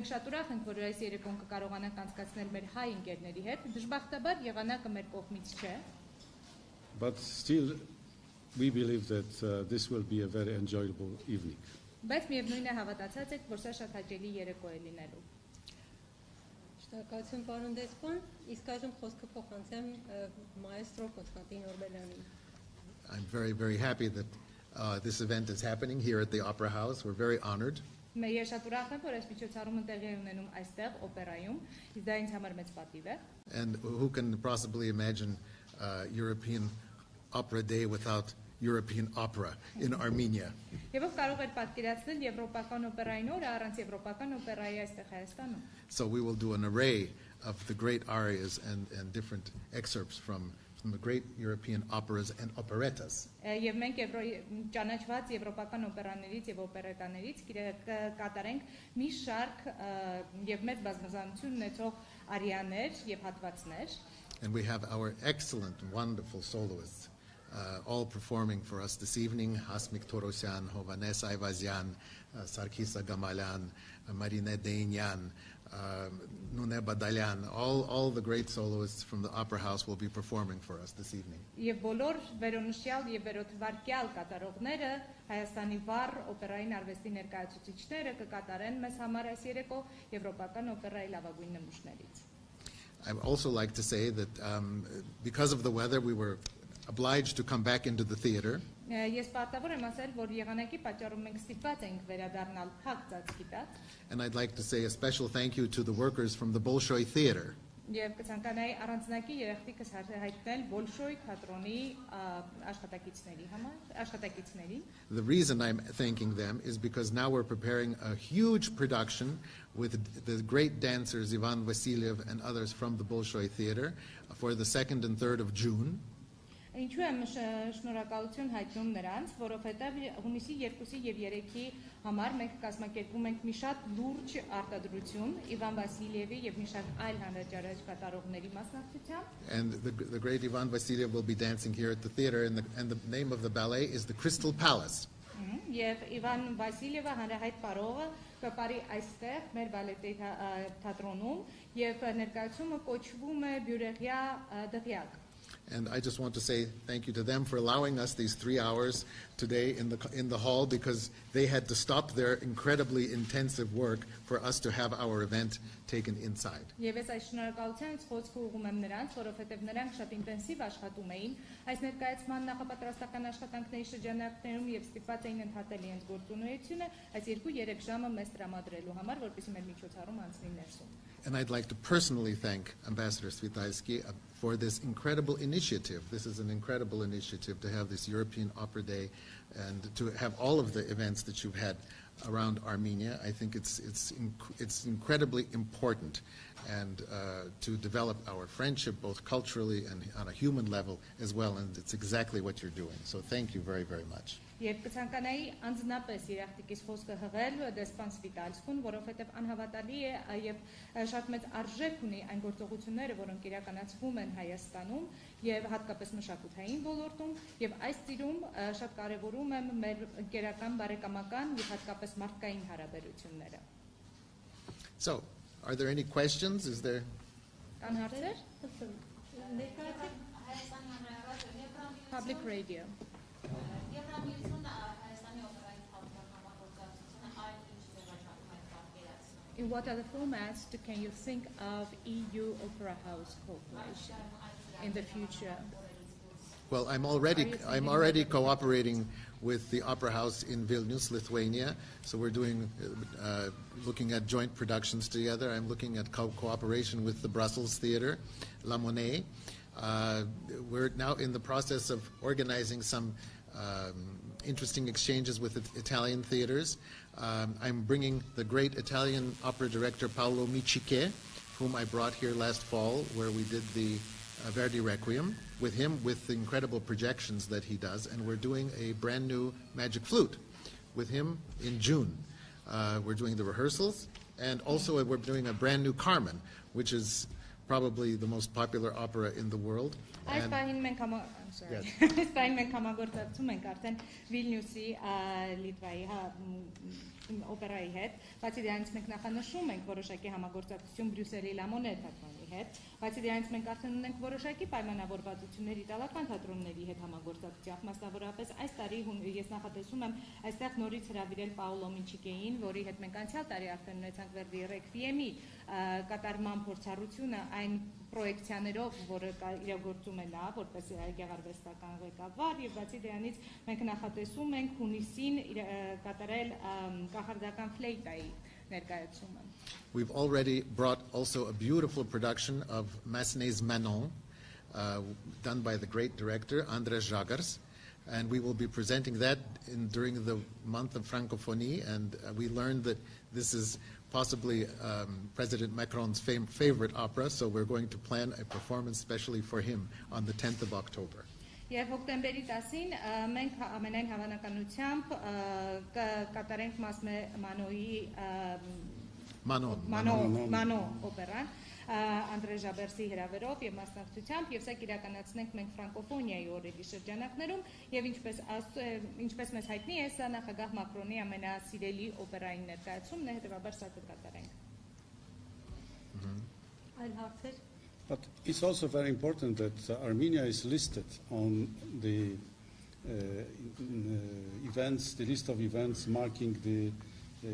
Շատ ուրախ ենք, որ այս երեկոն կկարողանանք անցկացնել մեր հայ ընկերների հետ, դժբախտաբար եղանակը մեր կողմից չէ։ But still, we believe that this will be a very enjoyable evening. Բայց միևնույն է հավատացած եք, որ սա շատ հաճելի երեկո է լինելու։ Շնորհակալություն պարոն դեսպան, իսկ այժմ խոսքը փոխանցեմ մայստրո Կոնստանտին Օրբելյանին։ I'm very happy that this event is happening here at the Opera House. We're very honored. Ես շատ ուրախ եմ, որ այս միջոցառումը տեղի է ունենում այստեղ օպերայում, իսկ դա ինձ համար մեծ պատիվ է։ And who can possibly imagine European Opera Day without European opera in Armenia? Եվ ով կարող էր պատկերացնել եվրոպական օպերային օրը առանց եվրոպական օպերայի այստեղ Հայաստանում։ So we will do an array of the great arias and different excerpts from the great European operas and operettas. Եվ մենք ճանաչված եվրոպական օպերաներից եւ օպերետաներից կկատարենք մի շարք եւ մեծ բազմազանություն ունեցող արիաներ եւ հատվածներ։ And we have our excellent, wonderful soloists all performing for us this evening: Hasmik Torosyan, Hovannes Ayvazyan, Sarkis Agamalyan, Marine Deynyan, Nune Badalyan. All the great soloists from the Opera House will be performing for us this evening. Եվ բոլոր վերոնշյալ եւ վերոթվարկյալ կատարողները Հայաստանի վառ օպերային արվեստի ներկայացուցիչները կկատարեն մեզ համար այս երեկո եվրոպական օպերայի լավագույն նմուշներից։ I would also like to say that because of the weather, we were obliged to come back into the theater. Ես պարտավոր եմ ասել, որ եղանակի պատճառով մենք ստիպված ենք վերադառնալ փակ ծածկի տակ։ And I'd like to say a special thank you to the workers from the Bolshoi Theater. Եվ կցանկանայի առանձնակի երախտիկս հայտնել Բոլշոյ թատրոնի աշխատակիցների։ The reason I'm thanking them is because now we're preparing a huge production with the great dancers Ivan Vasilyev and others from the Bolshoi Theater for the 2nd and 3rd of June. Ինչու եմ շնորհակալություն հայտնում նրանց, որովհետև հունիսի 2-ի եւ 3-ի համար մենք կազմակերպում ենք մի շատ լուրջ արտադրություն Իվան Վասիլիևի եւ մի շարք այլ հանրաճարաճ կատարողների մասնակցությամբ. And the great Ivan Vasilyev will be dancing here at the theater, and the name of the ballet is the Crystal Palace. Եվ Իվան Վասիլիևը հանրահայտ պարողը կպարի այստեղ մեր բալետի թատրոնում եւ ներկայացումը կոչվում է Բյուրեղյա դղյակ։ And I just want to say thank you to them for allowing us these 3 hours today in the hall, because they had to stop their incredibly intensive work for us to have our event taken inside. Եվ ես այս շնորհակալությամբ խոսքը ուղղում եմ նրանց, որովհետև նրանք շատ ինտենսիվ աշխատում էին այս ներկայացման նախապատրաստական աշխատանքների շրջանակներում եւ ստիպված էին ընդհատել իրենց գործունեությունը այս 2-3 ժամը մեզ տրամադրելու համար, որպեսզի մեր միջոցառումը անցնի ներսում։ And I'd like to personally thank Ambassador Svitaysky for this incredible initiative. This is an incredible initiative to have this European Opera Day and to have all of the events that you've had around Armenia. I think it's incredibly important, and to develop our friendship both culturally and on a human level as well, and it's exactly what you're doing. So thank you very much. Եվ կցանկանայի անձնապես երախտիկիս խոսքը հղել դեսպան Սվիտալսկուն, որովհետև անհավատալի է եւ շատ մեծ արժեք ունի այն գործողությունները, որոնք իրականացվում են Հայաստանում եւ հատկապես մշակութային ոլորտում, եւ այս ծիրում շատ կարեւորում եմ մեր ընկերական բարեկամական եւ հատկապես մարդկային հարաբերությունները։ So, are there any questions? Is there Կան հարցեր? Public radio. In what other formats can you think of EU Opera House cooperation in the future? Well, I'm already cooperating with the Opera House in Vilnius, Lithuania. So we're doing, looking at joint productions together. I'm looking at cooperation with the Brussels Theater, La Monnaie. We're now in the process of organizing some interesting exchanges with Italian theaters. I'm bringing the great Italian opera director Paolo Michiche, whom I brought here last fall, where we did the Verdi Requiem with him, with the incredible projections that he does, and we're doing a brand new Magic Flute with him in June. We're doing the rehearsals, and also we're doing a brand new Carmen, which is probably the most popular opera in the world. Այս And- պահին մենք Yes. այս պահին մենք համագործակցում ենք արդեն Վիլնյուսի Լիտվայի օպերայի հետ, բացի դրանից մենք նախանշում ենք որոշակի համագործակցություն Բրյուսելի Լամոնե թատրոնի հետ, բացի դրանից մենք արդեն ունենք որոշակի պայմանավորվածություններ իտալական թատրոնների հետ համագործակցությամբ, մասնավորապես այս տարի ես նախատեսում եմ այստեղ նորից հրավիրել Պաոլո Մինչիկեին, որի հետ մենք անցյալ տարի արդեն ունեցանք Վերդի Ռեկվիեմի կատարման փորձառությունը այն պրոյեկցիաներով, որը իրագործում է նա, որպես գեղարվեստական ղեկավար, եւ բացի դրանից մենք նախատեսում ենք հունիսին կատարել կախարդական ֆլեյտայի ներկայացումը։ We've already brought also a beautiful production of Massenet's Manon, done by the great director Andrés Jagars, and we will be presenting that during the month of Francophonie, and we learned that this is possibly President Macron's favorite opera, so we're going to plan a performance specially for him on the 10th of October. Եվ հոկտեմբերի 10-ին մենք ամենայն հավանականությամբ կկատարենք Մանոյի Մանո օպերան Անդրե Ժաբերսի հրավերով եւ մասնակցությամբ, եւ սա կիրականացնենք մենք ֆրանկոֆոնիայի օրերի շրջանակներում, եւ ինչպես մեզ հայտնի է, սա նախագահ Մակրոնի ամենասիրելի օպերային ներկայացումն է, հետեւաբար սա կկատարենք։ Այլ հարցեր։ But it's also very important that Armenia is listed on the events, the list of events marking the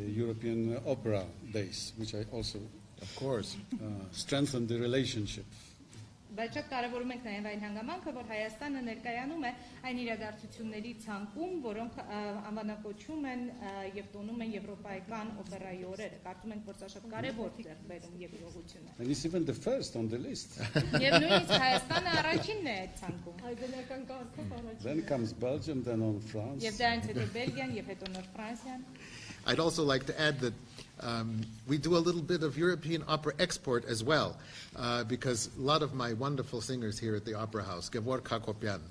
European Opera Days, which I also, of course, strengthen the relationship. Բայց շատ կարևորում ենք նաև այն հանգամանքը, որ Հայաստանը ներկայանում է այն իրադարձությունների ցանկում, որոնք անվանակոչում են եւ տոնում են Եվրոպայական օպերայի օրերը։ Կարծում ենք, որ սա շատ կարևոր ձեռքբերում եւ իրողություն է։ And it's even the first on the list. Եվ նույնիսկ Հայաստանը առաջինն է այդ ցանկում։ Այգելական կարգով առաջին։ Then comes Belgium, then on France. Եվ դրանից հետո Բելգիան եւ հետո նոր Ֆրանսիան։ I'd also like to add that we do a little bit of European opera export as well, because a lot of my wonderful singers here at the Opera House, Gevor Kakopyan,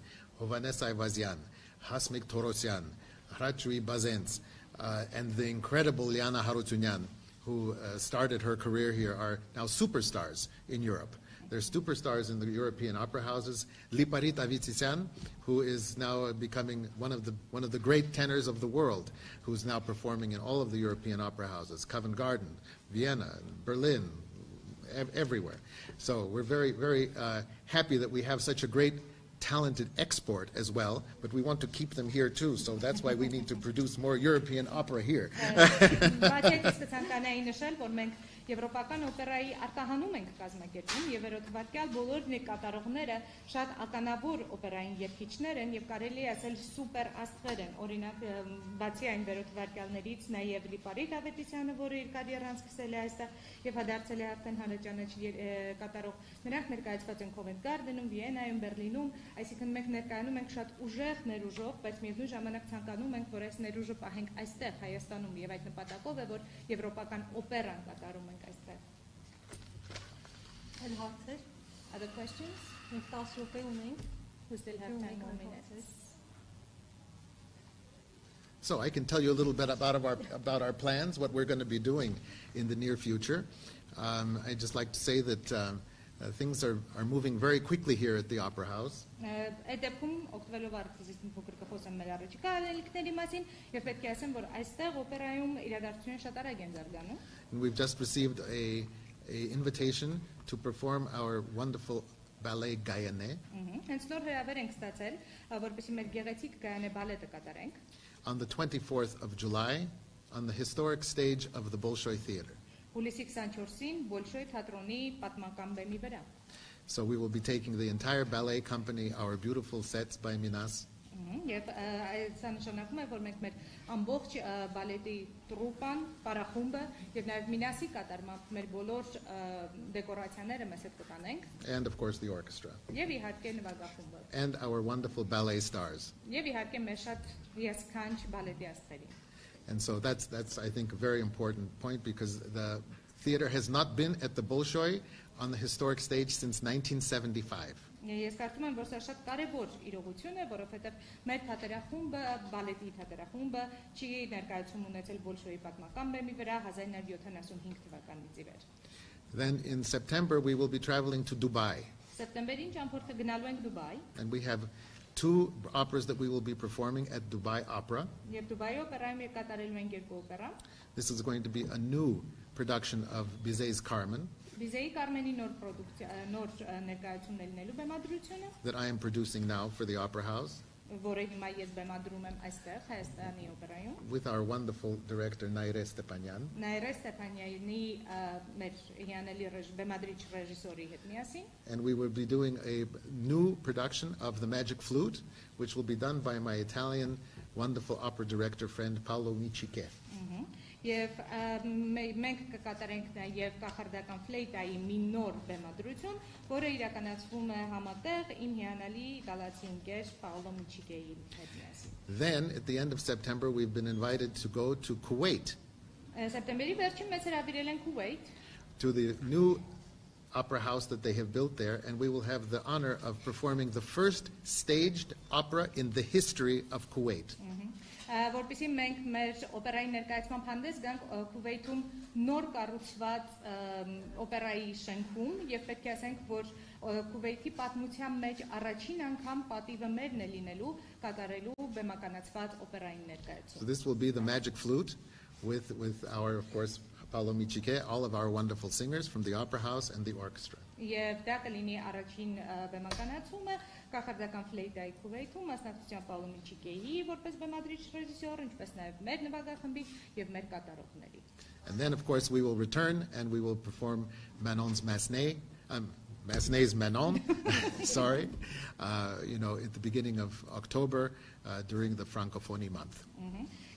Hovannes Ayvazyan, Hasmik Torosyan, Hrachui Bazens, and the incredible Liana Harutyunyan, who started her career here, are now superstars in Europe. They're superstars in the European opera houses. Liparit Avitsyan, who is now becoming one of the great tenors of the world, who's now performing in all of the European opera houses, Covent Garden, Vienna, Berlin, everywhere. So we're very, very happy that we have such a great talented export as well, but we want to keep them here too, so that's why we need to produce more European opera here. Եվրոպական օպերայի արտահանում ենք կազմակերպում եւ վերոթվարկյալ բոլոր կատարողները շատ ականավոր օպերային երգիչներ են եւ կարելի է ասել սուպեր աստղեր են։ Օրինակ բացի այն վերոթվարկյալներից նաեւ Լիպարիտ Ավետիսյանը, որը իր կարիերան սկսել է այստեղ եւ հադարձել է արդեն հանրաճանաչ կատարող, նրանք ներկայացված են Covent Garden-ում, Վիեննայում, Բերլինում, այսինքն մենք ներկայանում ենք շատ ուժեղ ներուժով, բայց միևնույն ժամանակ ցանկանում ենք, որ այս ներուժը պահենք այստեղ Հայաստանում եւ այդ նպատակով է, որ եվրոպական օպերան կատարում ենք այստեղ։ Այլ հարցեր։ Other questions? Մենք 10 րոպե ունենք։ We still have 10 more minutes. So I can tell you a little bit about our plans, what we're going to be doing in the near future. I'd just like to say that things are moving very quickly here at the Opera House. Այդ դեպքում օգտվելով արտիստից մի փոքր կխոսեմ մեր առաջիկա ելույթների մասին եւ պետք է ասեմ, որ այստեղ օպերայում իրադարձությունները շատ արագ են զարգանում։ And we've just received a invitation to perform our wonderful ballet Gayane. Հենց նոր հրավեր ենք ստացել, որպեսզի մեր գեղեցիկ Գայանե բալետը կատարենք։ On the 24th of July, on the historic stage of the Bolshoi Theater. Հուլիսի 24-ին Բոլշոյ թատրոնի պատմական բեմի վրա։ So we will be taking the entire ballet company, our beautiful sets by Minas. Եվ սա նշանակում է, որ մենք մեր ամբողջ բալետի տրուպան, պարախումբը եւ նաեւ Մինասի կատարմամբ մեր բոլոր դեկորացիաները մեզ հետ կտանենք։ And of course the orchestra. Եվ իհարկե նվագախումբը։ And our wonderful ballet stars. Եվ իհարկե մեր շատ հիասքանչ բալետի աստղերին։ And so that's I think a very important point, because the theater has not been at the Bolshoi on the historic stage since 1975. Ես կարծում եմ, որ սա շատ կարևոր իրողություն է, որովհետև մեր թատերախումբը, բալետի թատերախումբը չի ներկայացում ունեցել Բոլշոյի պատմական բեմի վրա 1975 թվականից ի վեր։ Then in September, we will be traveling to Dubai. Սեպտեմբերին ճամփորդը գնալու ենք Դուբայ, And we have 2 operas that we will be performing at Dubai Opera. եւ Դուբայի օպերայում կատարելու ենք 2 օպերա։ This is going to be a new production of Bizet's Carmen Բիզեի Կարմենի նոր նոր ներկայացումն լինելու բեմադրությունը, that I am producing now for the Opera House որը հիմա ես բեմադրում եմ այստեղ Հայաստանի օպերայում։ with our wonderful director Naire Stepanyan. Նաիրե Ստեփանյանի մեր հիանալի բեմադրիչ ռեժիսորի հետ միասին։ And we will be doing a new production of The Magic Flute, which will be done by my Italian wonderful opera director friend Paolo Michiche. Եվ մենք կկատարենք նաև կախարդական ֆլեյտայի մի նոր բեմադրություն, որը իրականացվում է համատեղ իմ հիանալի իտալացի ընկեր Պաոլո Միչիկեի հետ միասին։ Then, at the end of September, we've been invited to go to Kuwait, Սեպտեմբերի վերջին մեզ հրավիրել են Քուվեյթ, to the new opera house that they have built there, and we will have the honor of performing the first staged opera in the history of Kuwait. որպեսզի մենք մեր օպերայի ներկայացման հանդես գանք Քուվեյթում նոր կառուցված օպերայի շենքում եւ պետք է ասենք, որ Քուվեյթի պատմության մեջ առաջին անգամ պատիվը մերն է լինելու կատարելու բեմականացված օպերային ներկայացում։ So this will be The Magic Flute with our, of course, Paolo Michiche, all of our wonderful singers from the Opera House and the orchestra. Եվ դա կլինի առաջին բեմականացումը կախարդական ֆլեյտայի Քուվեյթում, մասնակցությամբ Պաոլո Միչիկեի որպես բեմադրիչ ռեժիսոր, ինչպես նաև մեր նվագախմբի եւ մեր կատարողների։ And then, of course, we will return and we will perform Manon's Massenet, Massenet's Manon, sorry, at the beginning of October during the Francophonie month.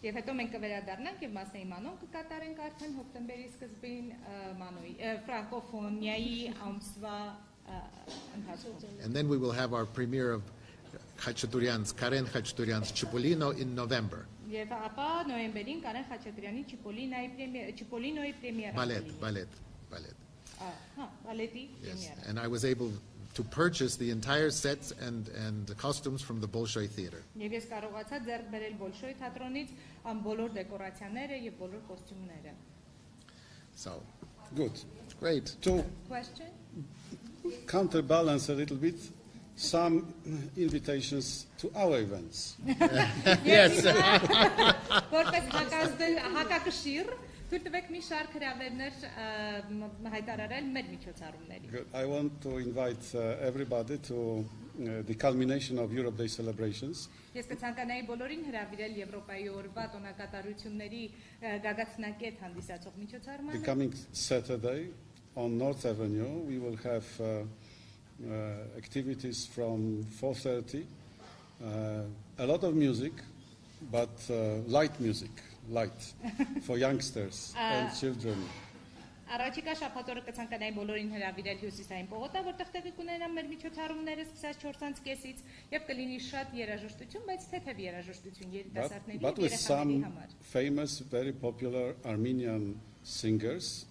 Եվ հետո մենք կվերադառնանք եւ Մասնեի Մանոն կկատարենք արդեն հոկտեմբերի սկզբին Մանոյի ֆրանկոֆոնիայի ամսվա ընթացքում։ And then we will have our premiere of Karen Khachaturian's Cipollino in November. Եվ ապա նոյեմբերին Կարեն Խաչատրյանի Cipollinoյի պրեմիերա։ Ballet. Բալետի Yes. պրեմիերա։ And I was able to purchase the entire sets and the costumes from the Bolshoi Theater. Եվ ես կարողացա ձեռք բերել Բոլշոյ թատրոնից բոլոր դեկորացիաները եւ բոլոր կոստյումները։ So, Good. great. To Question? counterbalance a little bit, some invitations to our events. Yes. Որպես հակակշիռ թույլ տվեք մի շարք հրավերներ հայտարարել մեր միջոցառումների։ Good. I want to invite everybody to the culmination of Europe Day celebrations. Ես կցանկանայի բոլորին հրավիրել Եվրոպայի օրվա տոնակատարությունների գագաթնակետ հանդիսացող The միջոցառմանը։ coming Saturday on North Avenue, we will have activities from 4:30. A lot of music, but light music, light, for youngsters and children. Առաջիկա շաբաթօրը կցանկանայի բոլորին հրավիրել Հյուսիսային պողոտա, որտեղ տեղի կունենան մեր միջոցառումները սկսած 4:30-ից եւ կլինի շատ երաժշտություն, բայց թեթև երաժշտություն երիտասարդների But եւ with երեխաների some համար։ famous, very popular Armenian singers,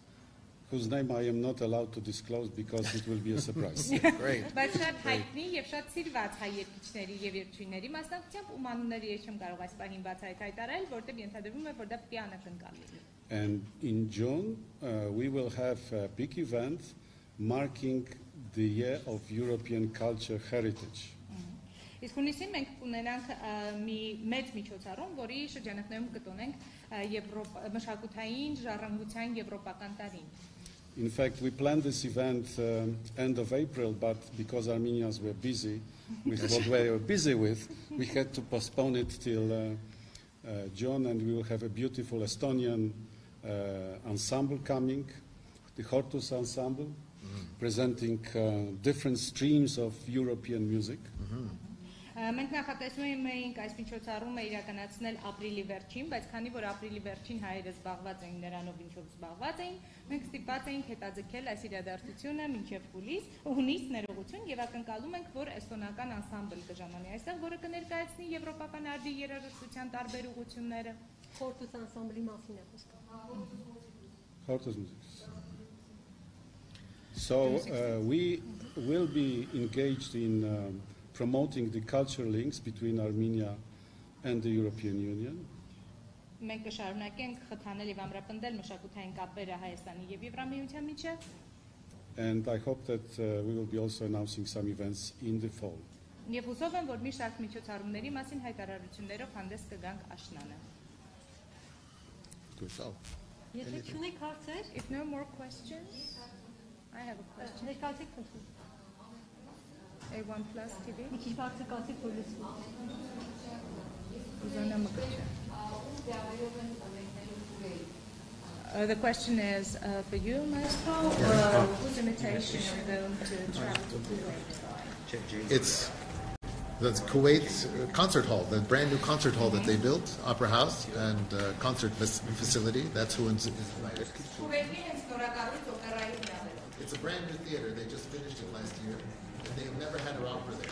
whose name I am not allowed to disclose because it will be a surprise. Great. Բայց շատ հայտնի եւ շատ սիրված հայ երգիչների եւ երգչուհիների մասնակցությամբ ում անունները ես չեմ կարող այս պահին բաց հայտարարել, որտեղ ենթադրվում է, որ դա պիտի անակնկալ լինի։ And in June, we will have a big event marking the year of European culture heritage. Իսկ հունիսին մենք կունենանք մի մեծ միջոցառում, որի շրջանակներում կտոնենք մշակութային ժառանգության եվրոպական տարին։ In fact, we planned this event end of April, but because Armenians were busy with what we were busy with, we had to postpone it till June, and we will have a beautiful Estonian ensemble coming, the Hortus ensemble, presenting different streams of European music. Մենք նախատեսում էինք այս միջոցառումը իրականացնել ապրիլի վերջին, բայց քանի որ ապրիլի վերջին հայերը զբաղված էին նրանով, ինչով զբաղված էին, մենք ստիպված էինք հետաձգել այս իրադարձությունը մինչև հունիս ներողություն եւ ակնկալում ենք, որ էստոնական անսամբլ կժամանի այստեղ, որը կներկայացնի եվրոպական արդի երաժշտության տարբեր ուղղությունները։ Խորտուս անսամբլի մասին է խոսքը։ Hortus music. So we will be engaged in promoting the cultural links between Armenia and the European Union. Մենք կշարունակենք խթանել եւ ամրապնդել մշակութային կապերը Հայաստանի եւ Եվրամիության միջեւ. And I hope that we will be also announcing some events in the fall. Եվ հուսով եմ, որ մի շարք միջոցառումների մասին հայտարարություններով հանդես կգանք աշնանը։ Good. Oh. Եթե չունեք հարցեր, If no more questions, I have a question. ներկայացեք խնդրում։ A1 Plus TV. Մի քիչ բարձրացեք, որ լսվի։ The question is for you, Maestro, whose invitation are we going to travel to Kuwait? It's the Kuwait concert hall, the brand new concert hall that they built, Opera House and concert facility. That's who is invited. It's a brand new theater. They just finished it last year, and they have never had an opera there.